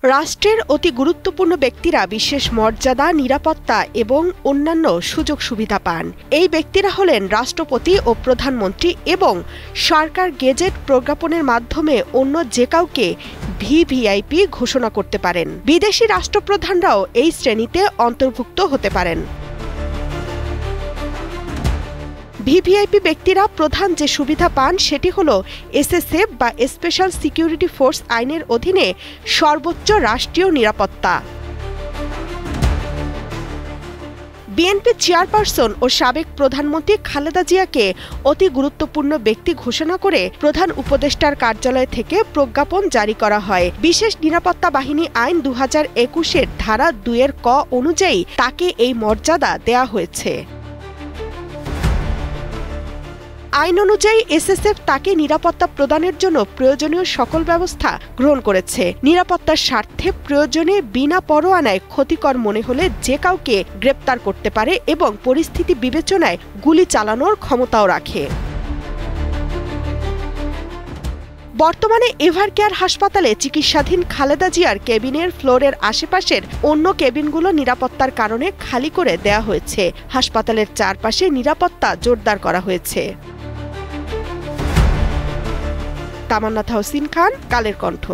রাষ্ট্রের অতি গুরুত্বপূর্ণ ব্যক্তিরা বিশেষ মর্যাদা, নিরাপত্তা এবং অন্যান্য সুযোগ সুবিধা পান। এই ব্যক্তিরা হলেন রাষ্ট্রপতি ও প্রধানমন্ত্রী এবং সরকার গেজেট প্রজ্ঞাপনের মাধ্যমে অন্য যে কাউকে ভিভিআইপি ঘোষণা করতে পারেন। বিদেশি রাষ্ট্রপ্রধানরাও এই শ্রেণীতে অন্তর্ভুক্ত হতে পারেন। ভিভিআইপি ব্যক্তিরা প্রধান যে সুবিধা পান সেটি হল এসএসএফ বা স্পেশাল সিকিউরিটি ফোর্স আইনের অধীনে সর্বোচ্চ রাষ্ট্রীয় নিরাপত্তা। বিএনপি চেয়ারপারসন ও সাবেক প্রধানমন্ত্রী খালেদা জিয়াকে অতি গুরুত্বপূর্ণ ব্যক্তি ঘোষণা করে প্রধান উপদেষ্টার কার্যালয় থেকে প্রজ্ঞাপন জারি করা হয়। বিশেষ নিরাপত্তা বাহিনী আইন 2021-এর ধারা 2-এর ক অনুযায়ী তাকে এই মর্যাদা দেয়া হয়েছে। আইন অনুযায়ী এসএসএফ তাকে নিরাপত্তা প্রদানের জন্য প্রয়োজনীয় সকল ব্যবস্থা গ্রহণ করেছে। নিরাপত্তার স্বার্থে প্রয়োজনে বিনা পরোয়ানায় ক্ষতিকর মনে হলে যে কাউকে গ্রেপ্তার করতে পারে এবং পরিস্থিতি বিবেচনায় গুলি চালানোর ক্ষমতাও রাখে। বর্তমানে এভারকেয়ার হাসপাতালে চিকিৎসাধীন খালেদা জিয়ার কেবিনের ফ্লোরের আশেপাশের অন্য কেবিনগুলো নিরাপত্তার কারণে খালি করে দেয়া হয়েছে। হাসপাতালের চারপাশে নিরাপত্তা জোরদার করা হয়েছে। তামান্না তাহসিন খান, কালের কণ্ঠ।